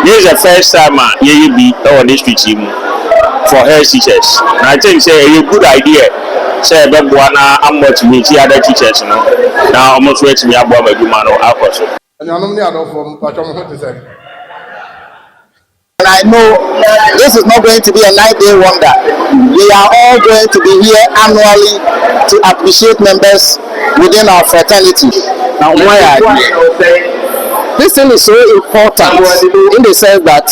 this is the first time you be our district team for head teachers. And I think say a good idea. Say Bebuana and motivate other teachers, you know. Now almost wait me about my human or alcohol. And I know this is not going to be a 9-day wonder. We are all going to be here annually to appreciate members within our fraternity. Now, why this thing is so important in the sense that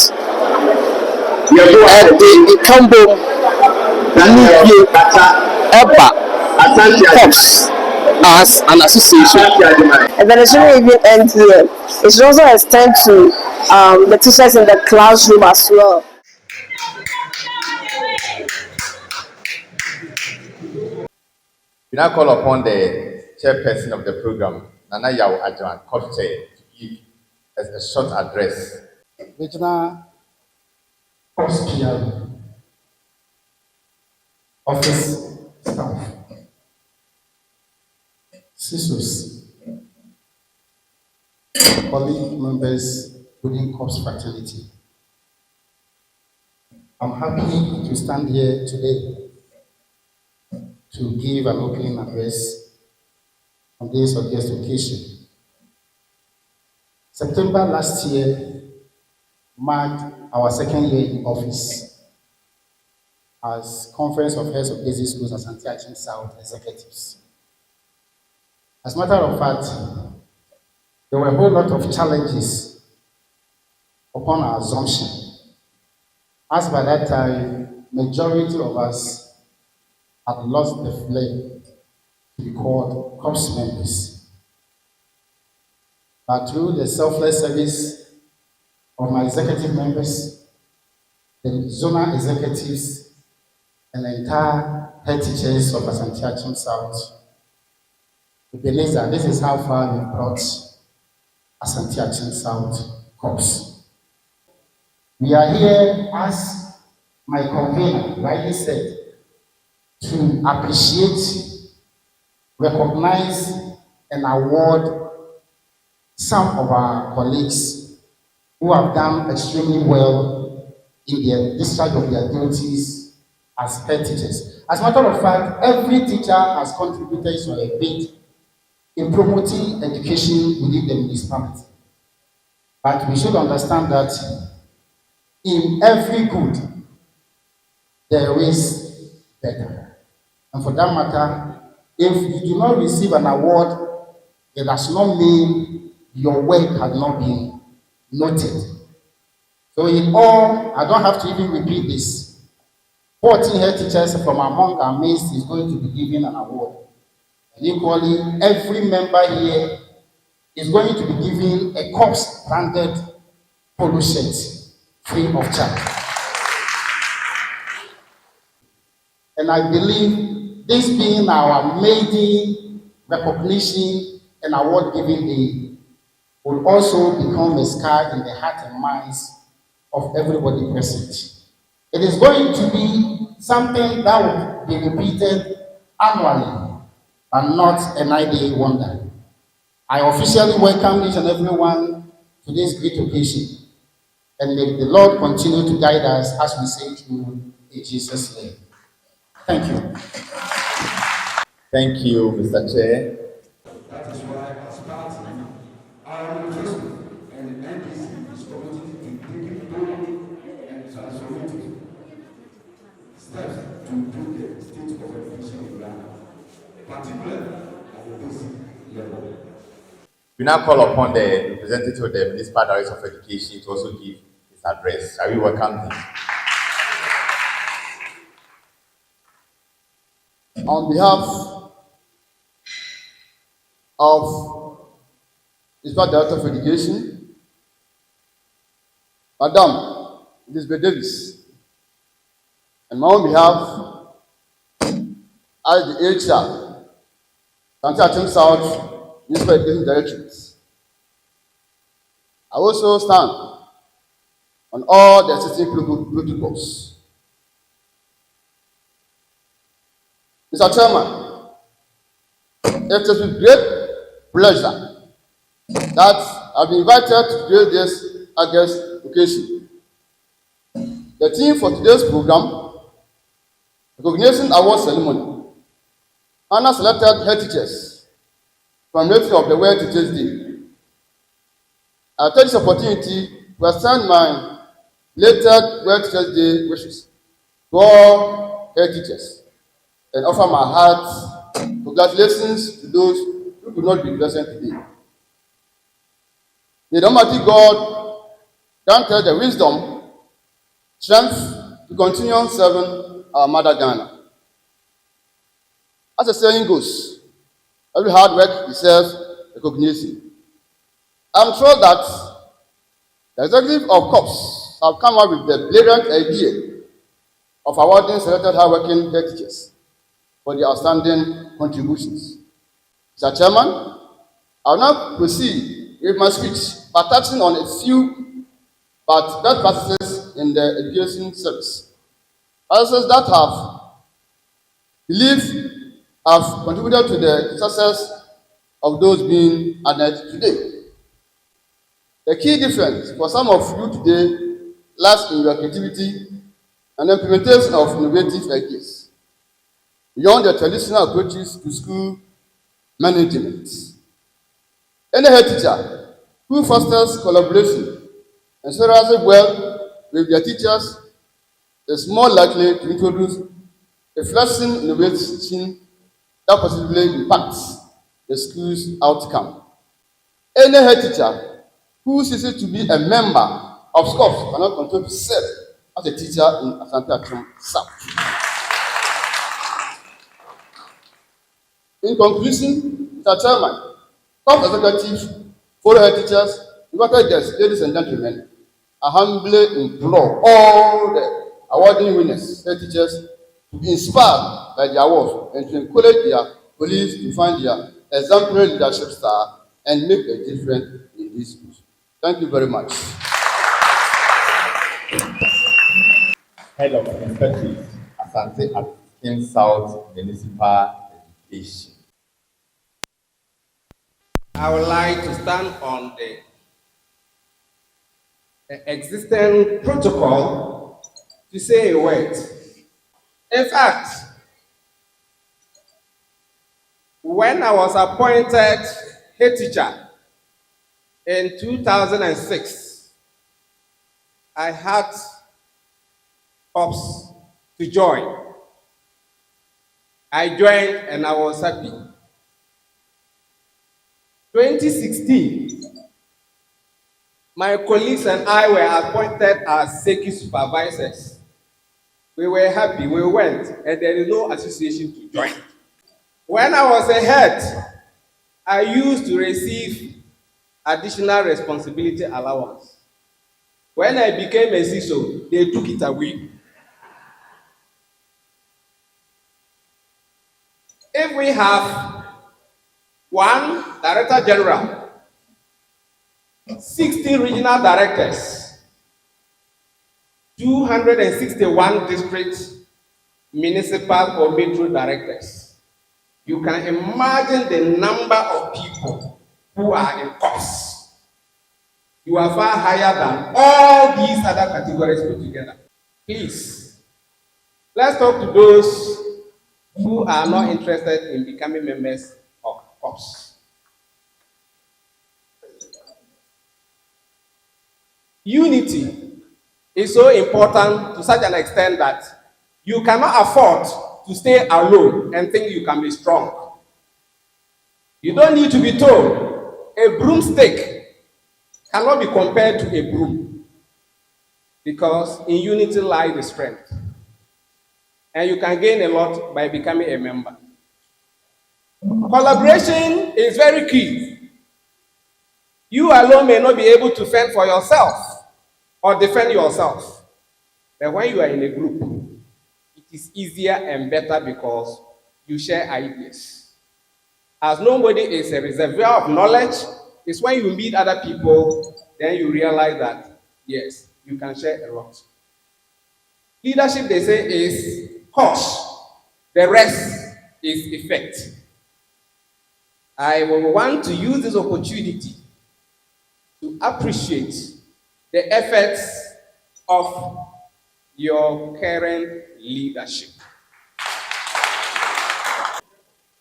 the Cambo helps as an association. And then it shouldn't even end here. It should also extend to the teachers in the classroom as well. We now call upon the chairperson of the program, Nana Yao Ajan, to give us a short address. Regional office staff, CISOs, colleague members within Corps fraternity. I'm happy to stand here today to give an opening address on this August occasion. September last year marked our second year in office as Conference of Heads of Basic Schools Asante-Akyem South Executives. As a matter of fact, there were a whole lot of challenges upon our assumption, as by that time, majority of us had lost the flame to be called Corps members. But through the selfless service of my executive members, the zonal executives, and the entire head teachers of Asante-Akyem South, we believe that this is how far we brought Asante-Akyem South Corps. We are here, as my convener rightly said, to appreciate, recognize, and award some of our colleagues who have done extremely well in their discharge of their duties as head teachers. As a matter of fact, every teacher has contributed to a bit in promoting education within the municipality. But we should understand that in every good, there is better. And for that matter, if you do not receive an award, it does not mean your work has not been noted. So in all, I don't have to even repeat this. 14 head teachers from among our midst is going to be given an award. And equally, every member here is going to be given a Corps branded polo shirt free of charge. And I believe this being our maiden recognition and award giving day will also become a scar in the heart and minds of everybody present. It is going to be something that will be repeated annually and not a 9-day wonder. I officially welcome each and everyone to this great occasion, and may the Lord continue to guide us as we say through in Jesus' name. Thank you. Thank you, Mr. Chair. That is why, as party, our investment and the NDC is committed to taking bold and transformative steps to improve the state of education in Ghana, particularly at the basic level. We now call upon the representative of the Municipal Director of Education to also give his address. Shall we welcome him? On behalf of the Municipal Director of Education, Madam Elizabeth Davis, and my own behalf, as the HR, Asante-Akyem South Municipal Education Directorate, I also stand on all the existing protocols. Mr. Chairman, it is with great pleasure that I've been invited to create this August occasion. The theme for today's program, Recognition Award Ceremony, Anna selected head teachers from rating of the World Teachers Day. I take this opportunity to extend my later World Teachers Day wishes to all head teachers and offer my heart congratulations to those who could not be present today. May the Almighty God grant us the wisdom, strength to continue serving our mother Ghana. As the saying goes, every hard work deserves recognition. I'm sure that the executive of COPS have come up with the brilliant idea of awarding selected hardworking head teachers for their outstanding contributions. Mr. Chairman, I will now proceed with my speech by touching on a few best practices in the education service. Practices that have contributed to the success of those being honored today. The key difference for some of you today lies in your creativity and implementation of innovative ideas beyond the traditional approaches to school management. Any head teacher who fosters collaboration and socializes well with their teachers is more likely to introduce a flourishing innovation that positively impacts the school's outcome. Any head teacher who ceases to be a member of SCOPS cannot continue to serve as a teacher in Asante-Akyem South. In conclusion, Mr. Chairman, top executives, fellow head teachers, invited guests, ladies and gentlemen, I humbly implore all the awarding winners, head teachers, to be inspired by their awards and to encourage their colleagues to find their exemplary leadership style and make a difference in this schools. Thank you very much. Head of Expertise, Asante-Akyem South Municipal Education. I would like to stand on the existing protocol to say a word. In fact, when I was appointed head teacher in 2006, I had hopes to join. I joined and I was happy. 2016, my colleagues and I were appointed as SECI supervisors. We were happy, we went, and there is no association to join. When I was a head, I used to receive additional responsibility allowance. When I became a CISO, they took it away. If we have one Director General, 60 regional directors, 261 district, municipal or metro directors, you can imagine the number of people who are in course. You are far higher than all these other categories put together. Please, let's talk to those who are not interested in becoming members of COPS. Unity is so important to such an extent that you cannot afford to stay alone and think you can be strong. You don't need to be told a broomstick cannot be compared to a broom, because in unity lies the strength. And you can gain a lot by becoming a member. Collaboration is very key. You alone may not be able to fend for yourself or defend yourself. But when you are in a group, it is easier and better because you share ideas. As nobody is a reservoir of knowledge, it's when you meet other people, then you realize that, yes, you can share a lot. Leadership, they say, is cause. The rest is effect. I will want to use this opportunity to appreciate the efforts of your current leadership.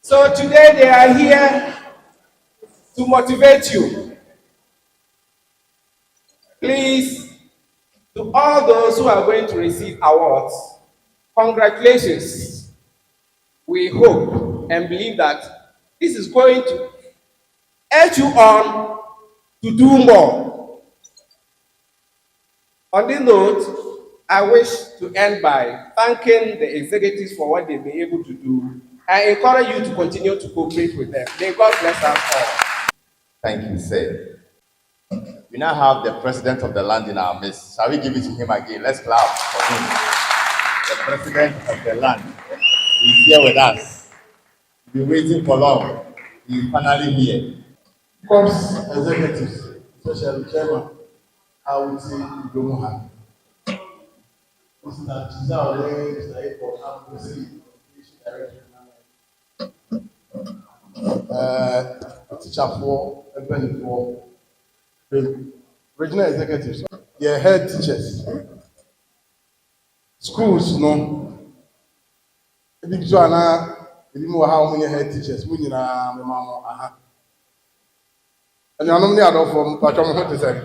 So today they are here to motivate you. Please, to all those who are going to receive awards, congratulations. We hope and believe that this is going to urge you on to do more. On this note, I wish to end by thanking the executives for what they've been able to do. I encourage you to continue to cooperate with them. May God bless us all. Thank you, sir. We now have the president of the land in our midst. Shall we give it to him again? Let's clap for him. The president of the land is here with us. We've been waiting for long. He's finally here. Corps executives, especially chairman, I would say Idomuha. Mr. Chizaole, Mr. Airport, Ambusi, Director. Teacher for, and for the regional executives, yeah, head teachers, schools, no. If you are now, how many head teachers, we need a mama. And you're not near from Patron, what to say.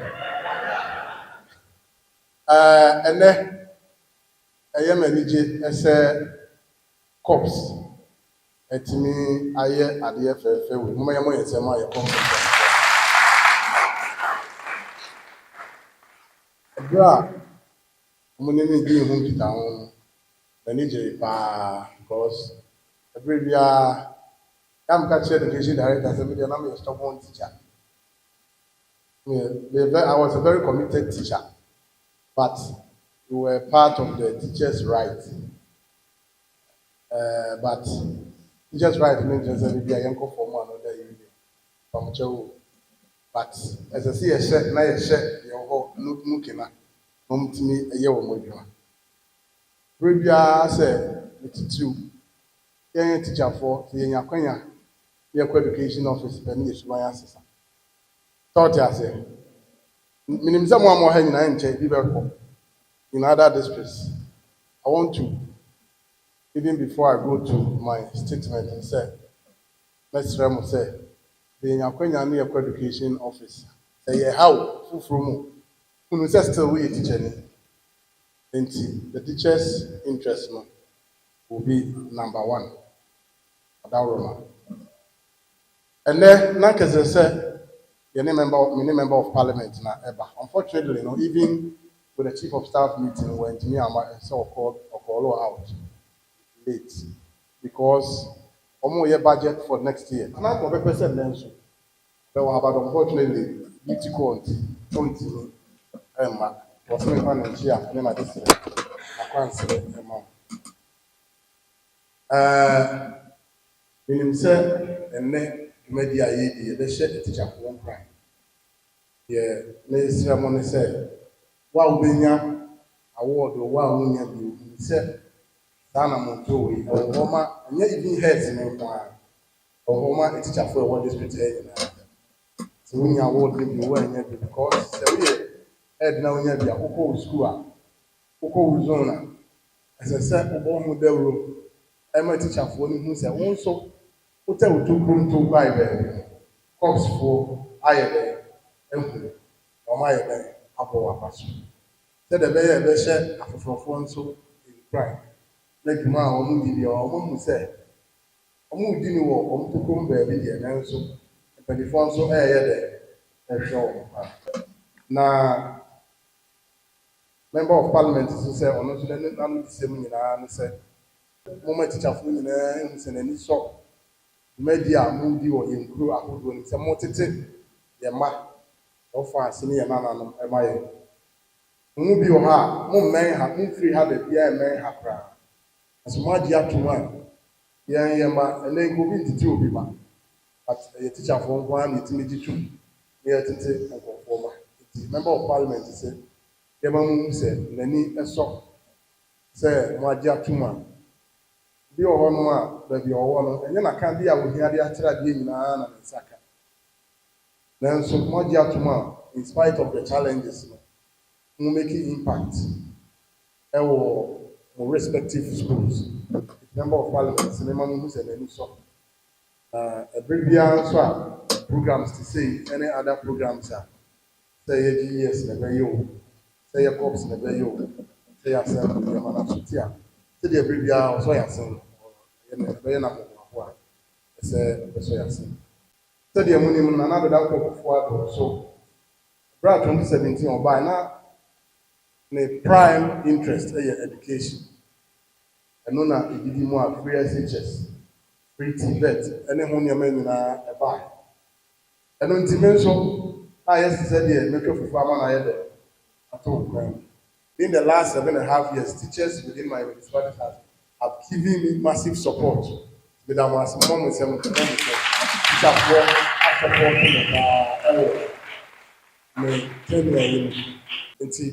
And then I am a DJ as a corpse. At me, I hear at the FFA with my and Samaya conference. Bra, Munini being home to town, the Nigeria, because every year I'm catching education director as a media number stop one teacher. I was a very committed teacher, but we were part of the teachers' right. But teachers' right means that we are young for one another from Joe. But as I see a shirt, now a shirt, your whole looking at home to me a year or more. Rabia said, it's true. Young teacher for the Yakwanya, your education office, Penny is my answer. Thought I said, minimum someone more hanging in other districts. I want to, even before I go to my statement, and say, let's Remo say, the Yakwanya near education office. Say, how full from who says still we teacher. The teacher's interest will be number one. And then, like as I said, you're a member of parliament now ever. Unfortunately, even with the chief of staff meeting, when to me I saw call out late because almost your budget for next year. And I'm going to say then so. But unfortunately, beauty count 20 was me financial and then I just said I can't say amount. Meaning say and then media ye the share teacher for one crime. Yeah, let's ceremony say wow benya award or wow winya bi say Dana Montowi or Homa and yet even heads in empire or Homa a teacher for what district so when you award you were because head now near the Oko school Oko zona as I said Obo Model I'm a teacher for who said also hotel to room to buy there cops for higher and or my Apo Apasu. Said the bear share after so in prime. Like ma omu di or omu say omu di ni wo omu to come baby there na so e the phone so there e show na member of parliament so say ono so na no di same nyina no say moment teacher fu nyina say na ni so media mu di wo yenkuru ahodo ni say mo tete ye ma o fa asini ye na no e ma ye mu bi o ha mu men ha mu free ha the bia men ha pra as much as to one yeah and then go be to obi ba but a teacher for one it me jitu yeah tete for member of parliament say yeah man say nani eso say much as to one bi o hono a da bi o wono enye na kan dia wo hia dia tira dia nyina na nsaka then so much as to one in spite of the challenges mo making impact ɛwɔ mo respective schools. Member of Parliament, sinema mo who's an so. A biara nso a programs to say any other programs a say GES na bɛyɛ o, say COPS na bɛyɛ o, say assembly na mana so tia. Say the biara nso yɛ asen. Bɛyɛ na mo a ɛsɛ ɛso yɛ asen. Say the money mo na na bɛda kɔ ado so. Bra 2017 ɔbaa na ne prime interest ɛyɛ education. Ɛno na edidi mu a free SHS, free TVET, ɛne ho nneɛma nyinaa ɛbaa. Ɛno nti me nso a yɛsi sɛ deɛ metwa fufu ama na ayɛ dɛ ato kwan. In the last 7.5 years, teachers within my municipality have given me massive support. With our small municipality, teacherfoɔ asopɔto me paa ɛwɔ me tenure yi mu. Nti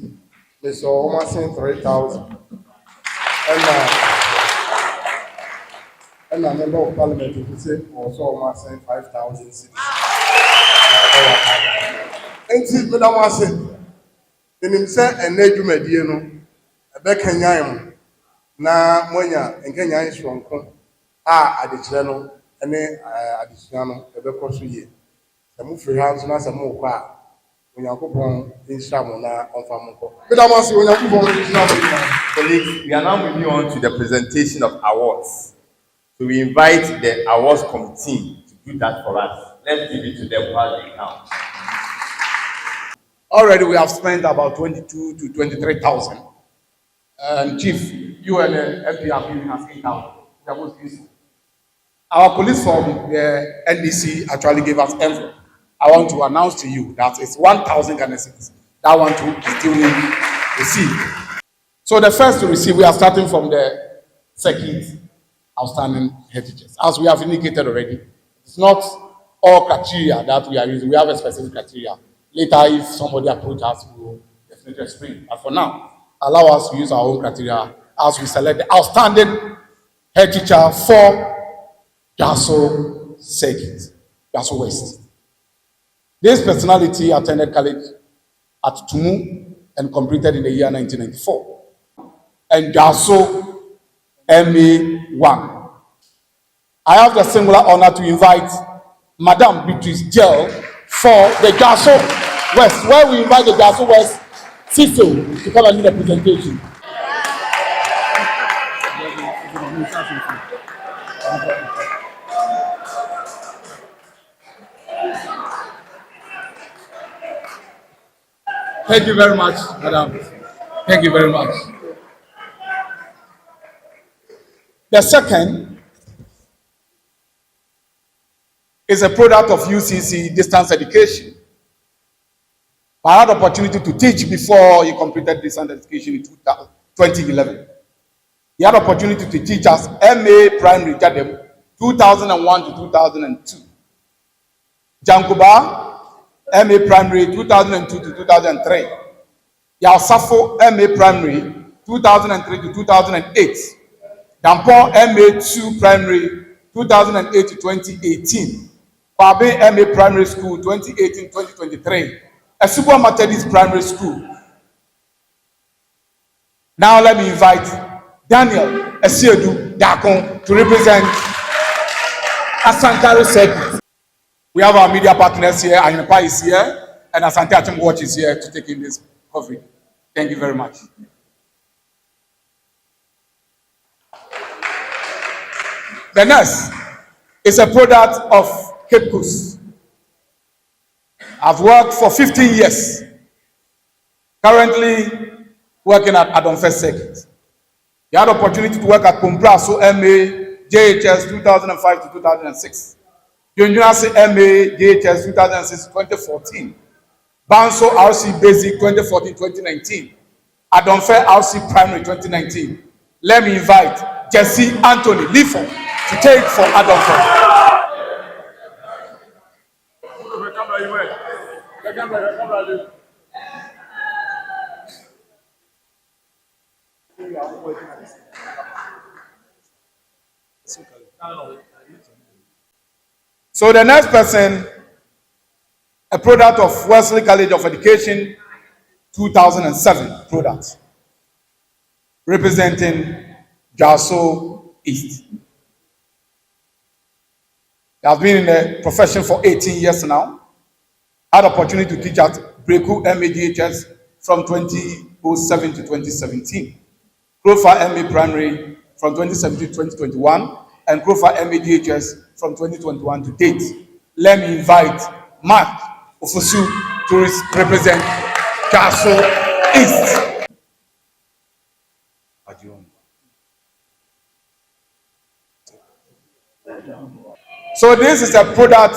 me sɛ wɔn asen 3,000 ɛna member of parliament who say also almost 5,000 cities. Nti me da mo ase. Menim sɛ ɛnɛ dwumadie no ɛbɛkanyan mo na moanya nkanyan soronko a adekyerɛ no ɛne adesua no ɛbɛkɔ so yie. Sɛ mo firi ha nso na sɛ mo kɔ a Onyankopɔn nhyira mo na ɔmfa mo kɔ. Me da mo ase Onyankopɔn nhyira mo. Colleagues, we are now moving on to the presentation of awards. So we invite the awards committee to do that for us. Let's give it to them while they count. Already we have spent about 22 to 23,000. And Chief, you and the MP have given us 8,000. They are most useful. Our colleagues from the NDC actually gave us envelope. I want to announce to you that it's 1,000 Ghana cedis. That one too is still received. So the first to receive, we are starting from the second outstanding head teachers. As we have indicated already, it's not all criteria that we are using. We have a specific criteria. Later, if somebody approaches us, we will definitely explain. But for now, allow us to use our own criteria as we select the outstanding head teacher for Gaso Circuit, Gaso West. This personality attended college at Tumu and completed in the year 1994. And Gaso MA1. I have the singular honor to invite Madam Beatrice Gel for the Gaso West, where we invite the Gaso West CISO to come and do the presentation. Thank you very much, Madam. Thank you very much. The second is a product of UCC distance education. I had the opportunity to teach before he completed distance education in 2011. He had the opportunity to teach us MA Primary Jadem 2001 to 2002. Jankuba, MA Primary 2002 to 2003. Yalsafo, MA Primary 2003 to 2008. Dampo, MA2 Primary 2008 to 2018. Babe, MA Primary School 2018-2023. Esubo Methodist Primary School. Now let me invite Daniel Esiedu Dakon to represent Asante-Akyem. We have our media partners here, Ahinepa is here, and Asante-Akyem Watch is here to take in this coverage. Thank you very much. The next is a product of Cape Coast. I've worked for 15 years. Currently working at Adonfe Circuit. You had the opportunity to work at Compraso MA JHS 2005 to 2006. Yonjunasi MA JHS 2006 to 2014. Banso RC Basic 2014-2019. Adonfe RC Primary 2019. Let me invite Jesse Anthony Lifo to take for Adonfe. So the next person, a product of Wesley College of Education 2007 product, representing Jaso East. They have been in the profession for 18 years now. Had opportunity to teach at Breku MADHS from 2007 to 2017. Krofa MA Primary from 2017 to 2021, and Krofa MADHS from 2021 to date. Let me invite Mark Ofosu to represent Jaso East. So this is a product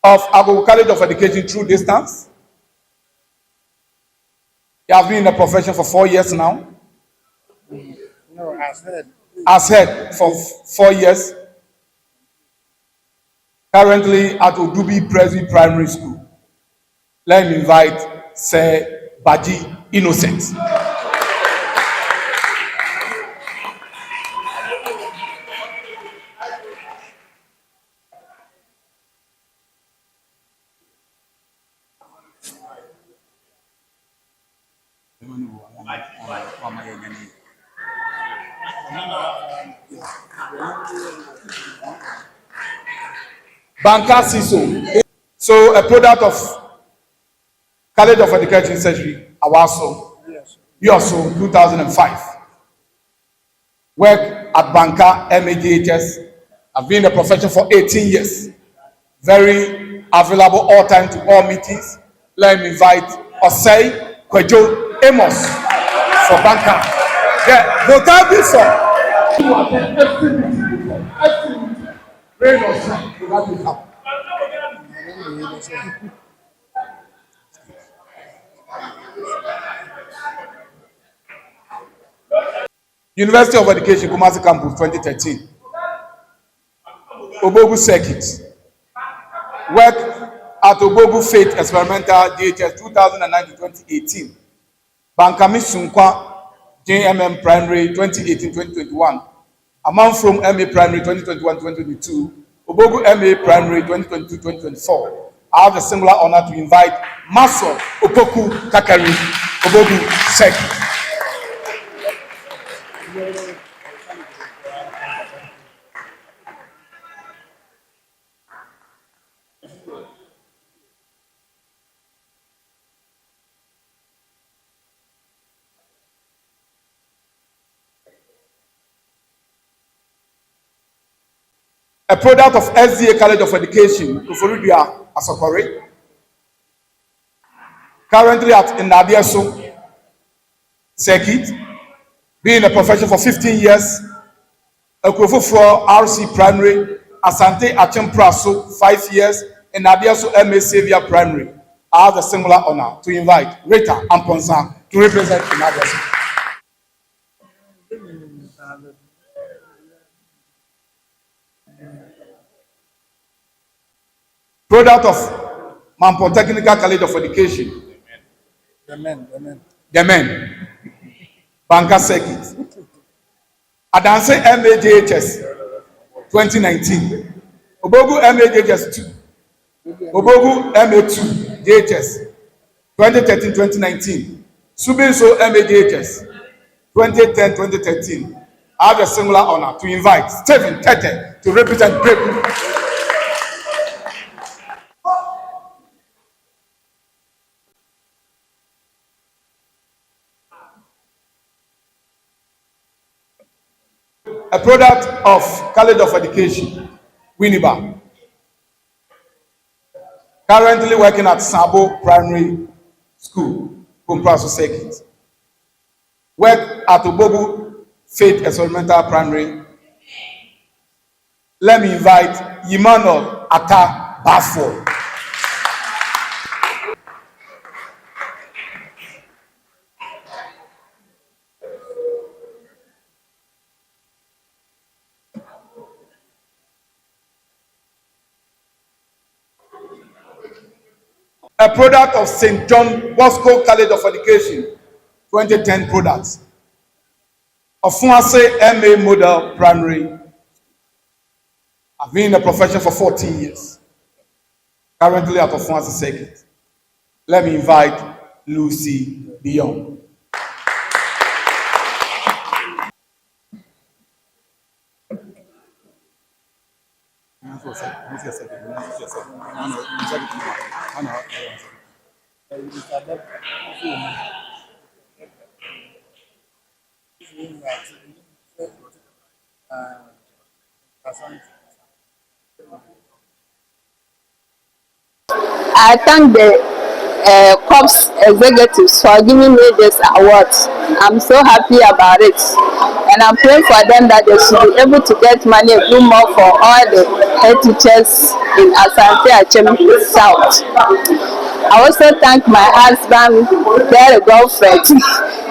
of Agogo College of Education through distance. They have been in the profession for 4 years now. No, As head for 4 years. Currently at Odubi Presby Primary School. Let me invite Sir Baji Innocent. Banka Siso. So a product of College of Education Surgery, Awaso. Yoso, 2005. Work at Banka MADHS. I've been in the profession for 18 years. Very available all time to all meetings. Let me invite Osei Kwejo Amos for Banka. Yeah, vocabulary song. Rain or shine, that will come. University of Education, Kumasi Campus, 2013. Obogu Circuit. Work at Obogu Faith Experimental DHS 2009 to 2018. Bankami Sunkwa JMM Primary 2018-2021. Among from MA Primary 2021-2022. Obogu MA Primary 2022-2024. I have the similar honor to invite Maso Opoku Kakari, Obogu Circuit. A product of SDA College of Education, Kufurudia Asokore, currently at Nadiaso Circuit, been in the profession for 15 years, Okrofo for RC Primary, Asante-Akyem Praso, 5 years, and Nadiaso MA Xavier Primary. I have the similar honor to invite Rita Amponsa to represent Nadiaso. Product of Mampo Technical College of Education. The men. Banka Circuit. Adanse MAJHS 2019. Obogu MAJHS 2. Obogu MA2 JHS 2013-2019. Subinso MAJHS 2010-2013. I have a similar honor to invite Stephen Tete to represent Breku. A product of College of Education, Winneba. Currently working at Sabo Primary School, Kumpraso Circuit. Work at Obogu Faith Experimental Primary. Let me invite Emmanuel Ata Bafo. A product of St. John Bosco College of Education, 2010 products. Ofunase MA Model Primary. I've been in the profession for 14 years. Currently at Ofunase Circuit. Let me invite Lucy Dion. I thank the corps executives for giving me this award. I'm so happy about it. And I'm praying for them that they should be able to get money and do more for all the head teachers in Asante-Akyem South. I also thank my husband, their girlfriend.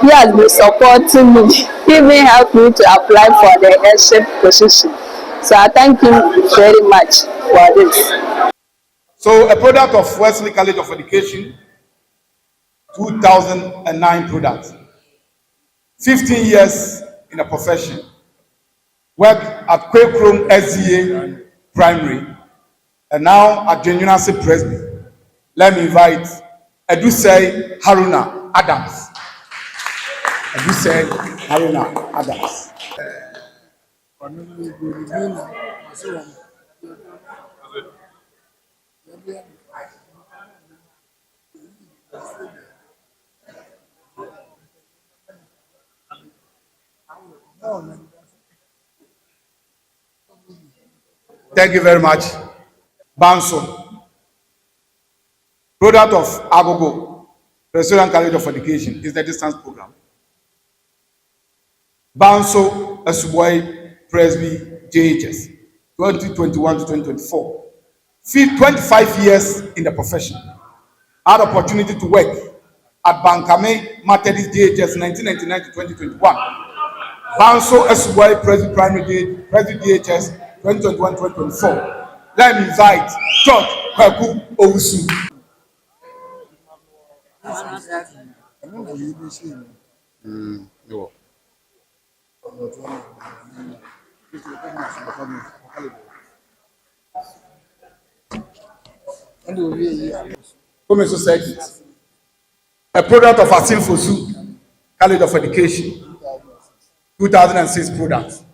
He has been supporting me. He even helped me to apply for the headship position. So I thank him very much for this. So a product of Wesley College of Education, 2009 product. 15 years in a profession. Work at Kwekrum SDA Primary and now at Genuinity Presby. Let me invite Edusei Haruna Adams. Edusei Haruna Adams. Thank you very much. Banso, product of Agogo, President College of Education, is the distance program. Banso Asubwai Presby JHS, 2021 to 2024. 25 years in the profession. Had opportunity to work at Bankame Methodist JHS 1999 to 2021. Banso Asubwai Presby Primary DHS 2021-2024. Let me invite George Kwaku Owusu. Home Society, a product of Asante-Akyem College of Education, 2006 product.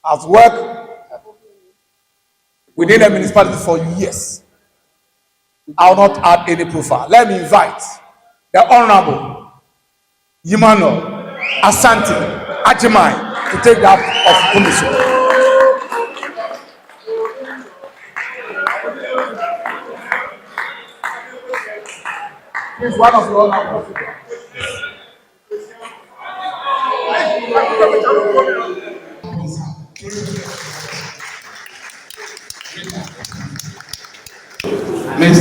Has worked within the municipality for years. I will not add any profile. Let me invite the Honorable Yimano Asante-Akyem to take that of commission. He's one of the honorable. Miss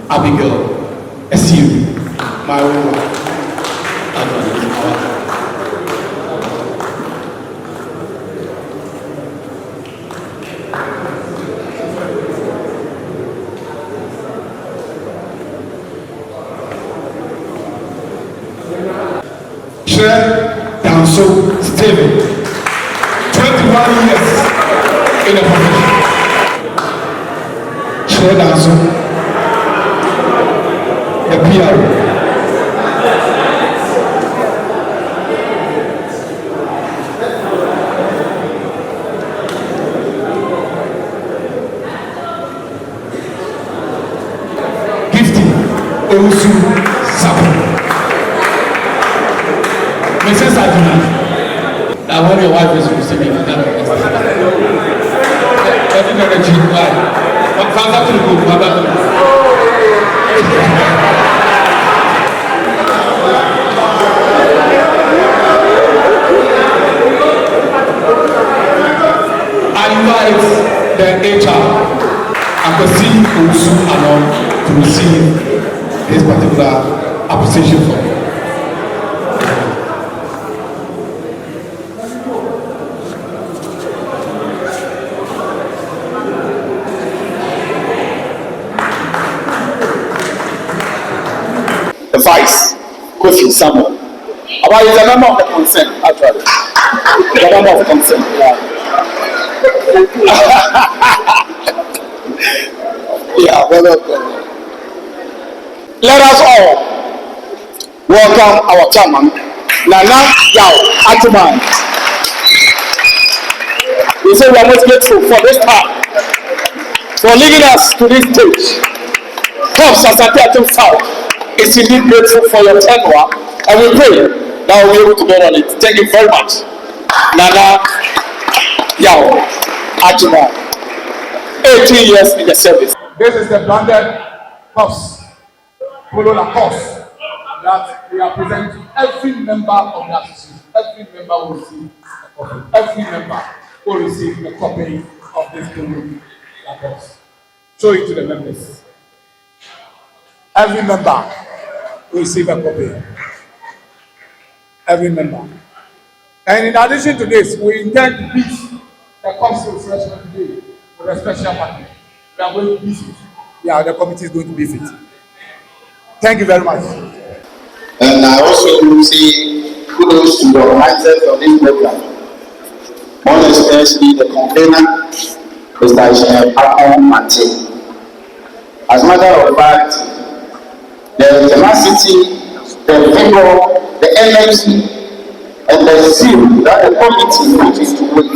Abigail, SU, my woman. Danso Steven, 21 years in the profession. Danso, the PR. Owusu Sapo. Mrs. Aduna. Now when your wife is receiving that energy, why? Father to the book, Father to the book. I invite the HR Akwesi Owusu Anon to receive this particular appreciation for. The Vice, Kofi Samuel. About is the number of the consent, actually. The number of consent, yeah. Yeah, well, Let us all welcome our chairman, Nana Asante-Akyem. We say we are most grateful for this time, for leading us to this stage. Prof. Asante-Akyem South is indeed grateful for your tenure, and we pray that we'll be able to build on it. Thank you very much. Nana Asante-Akyem, 18 years in the service. This is the branded cups, follow the course that we are presenting to every member of the association. Every member will receive a copy. Every member will receive a copy of this golden course. Show it to the members. Every member will receive a copy. Every member. And in addition to this, we intend to beat the cups refreshment today with a special party. We are going to beat it. Yeah, the committee is going to beat it. Thank you very much. And I also will say kudos to the organizers of this program. One especially the convener, Mr. Asante-Akyem. As a matter of fact, the tenacity, the vigor, the energy, and the zeal that the committee put into it,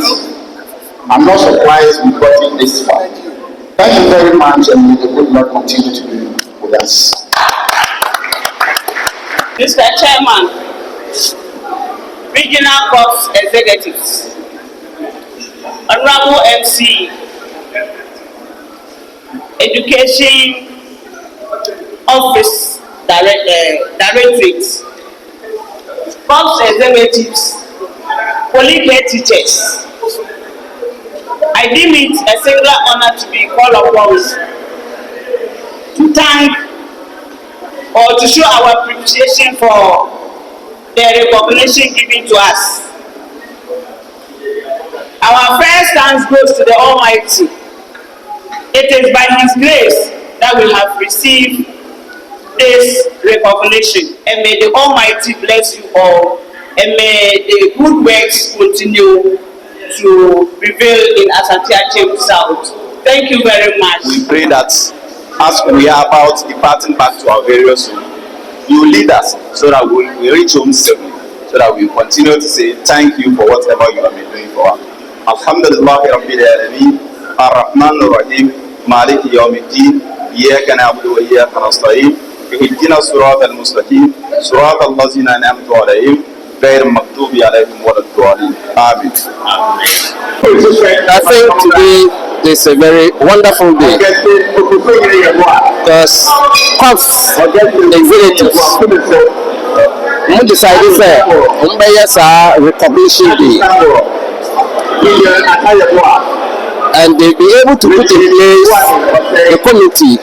I'm not surprised we got it this far. Thank you very much, and may the good Lord continue to be with us. Mr. Chairman, Regional Corps Executives, Honorable MC, Education Office Directorate, Corps Executives, Police Head Teachers, I deem it a singular honor to be called upon to thank or to show our appreciation for the recognition given to us. Our first thanks goes to the Almighty. It is by His grace that we have received this recognition, and may the Almighty bless you all, and may the good works continue to prevail in Asante-Akyem South. Thank you very much. We pray that as we are about departing back to our various homes, you will lead us so that we reach home safely, so that we continue to say thank you for whatever you have been doing for us. Alhamdulillah Rabbil Alameen, Ar-Rahman Ar-Rahim, Maliki Yawmiddin, Iyyaka na'budu wa iyyaka nasta'in, Ihdina as-sirata al-mustaqim, sirata allazina an'amta alayhim, غير المغضوب عليهم ولا الضالين. Amen. I think today is a very wonderful day because Corps Executives we decided that we recognition day and they'll be able to put in place a committee.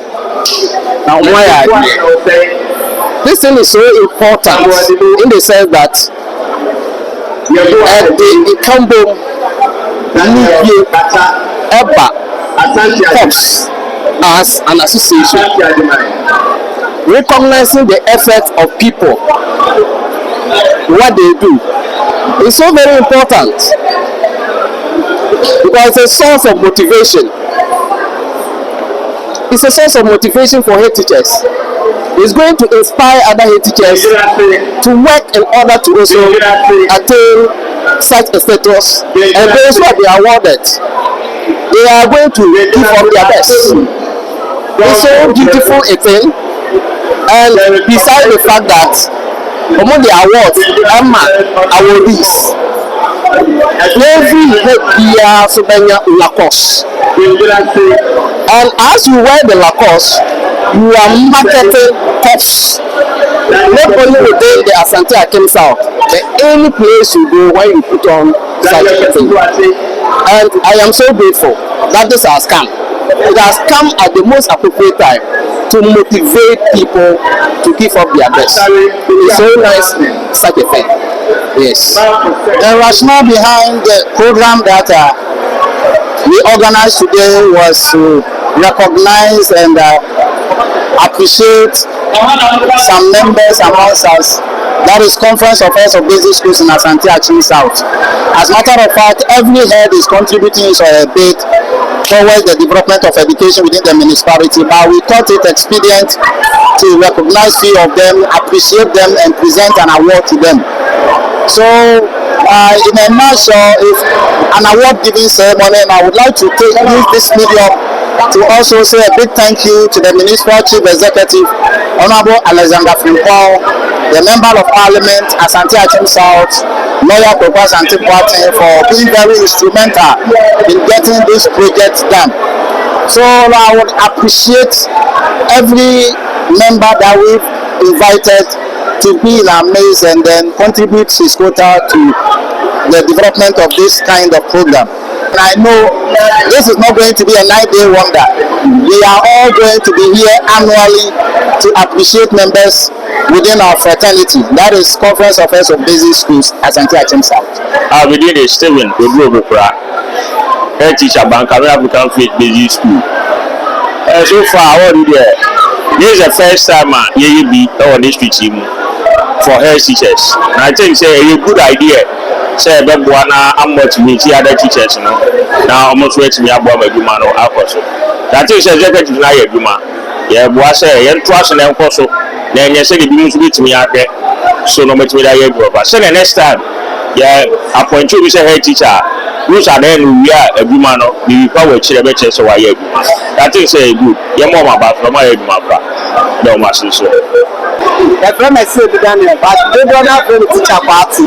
Now why this thing is so important in the sense that the Ikambo Corps as an association, recognizing the effort of people, what they do, is so very important because it's a source of motivation. It's a source of motivation for head teachers. It's going to inspire other head teachers to work in order to also attain such a status, and those who have been awarded, they are going to give up their best. It's so beautiful a thing, and besides the fact that among the awards, awardees, every year so many Lacoste, and as you wear the Lacoste, you are marketing Corps, not only within the Asante-Akyem South, but any place you go when you put on such a thing. And I am so grateful that this has come. It has come at the most appropriate time to motivate people to give up their best. It's so nice, such a thing. Yes. The rationale behind the program that we organized today was to recognize and appreciate some members amongst us that is Conference of Heads of Basic Schools in Asante-Akyem South. As a matter of fact, every head is contributing his or her bit towards the development of education within the municipality, but we thought it expedient to recognize few of them, appreciate them, and present an award to them. So, in a nutshell, it's an award-giving ceremony, and I would like to use this medium to also say a big thank you to the Municipal Chief Executive, Honorable Alexander Frimpong, the Member of Parliament, Asante-Akyem South, Lawyer Papa Asante-Akyem, for being very instrumental in getting this project done. So I would appreciate every member that we've invited to be in our midst and then contribute his quota to the development of this kind of program. And I know this is not going to be a 9-day wonder. We are all going to be here annually to appreciate members within our fraternity. That is Conference of Heads of Basic Schools, Asante-Akyem South. We did a Steven head teacher bank African Faith Basic School. So far, this is the first time you be on this team for head teachers. And I think it's a good idea. Say I'm motivating other teachers, now almost waiting me about my human or alcohol. That is executive na yeduma. Yeah, boy say yen trust na enkoso. Na yen say the business bit me ake. So no meet me that yeduma. So the next time, yeah, appoint you say head teacher. Those are then we are a human no. We power chile be so why yeduma. That is say good. Yeah, more about from my yeduma pra. No matter so. The friend I say Daniel, but they don't have any teacher party.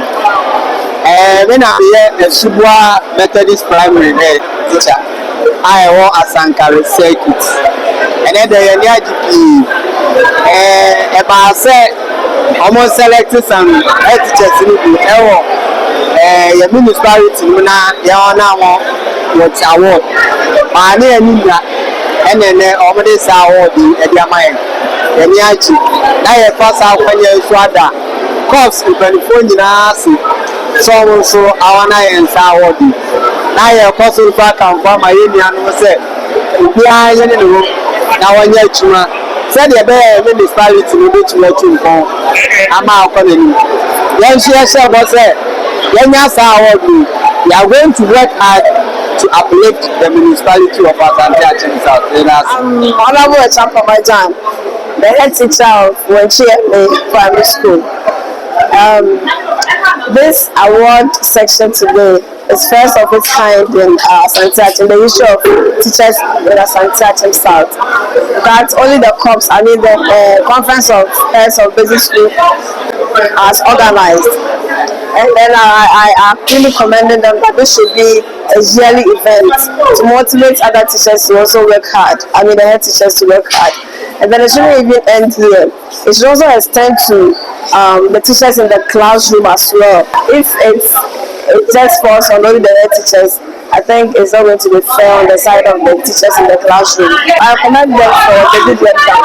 When I'm here, a Subwa Methodist Primary teacher, I want a Sankari circuit. And then the GP, about say, almost selected some head teachers in the municipality, what's award. My name is and then already award at their mind. And Yachi, I pass out when you swada. Cops, if any phone so our and award. Now your cousin back and for my union was said, we are in the room. Now when you're chuma, said the bear municipality will be to let you go. I'm out calling you. Then she was said, when you award you, we are going to work hard to uplift the municipality of Asante-Akyem South. Honorable example, my time, the head teacher of Wenchie Primary School. This award section today is first of its kind in Asante-Akyem, the issue of teachers in Asante-Akyem South. That only the COPS, the Conference of Heads of Basic School has organized. And then I really commended them that this should be a yearly event to motivate other teachers to also work hard. The head teachers to work hard. And then it shouldn't even end here. It should also extend to the teachers in the classroom as well. If it just falls on only the head teachers, I think it's not going to be fair on the side of the teachers in the classroom. I commend them for the good work done.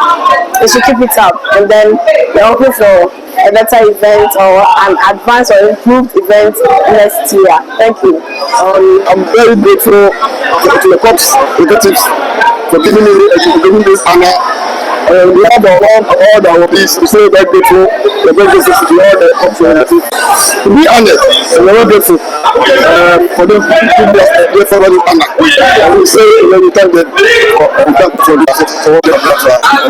They should keep it up, and then we're hoping for a better event or an advanced or improved event next year. Thank you. I'm very grateful to the COPS executives for giving me this honor. On behalf of all that will be so very grateful, we're very grateful to all the COPS executives. To be honest, we're very grateful for them to give us the forward honor. I will say when we thank them for what they have done.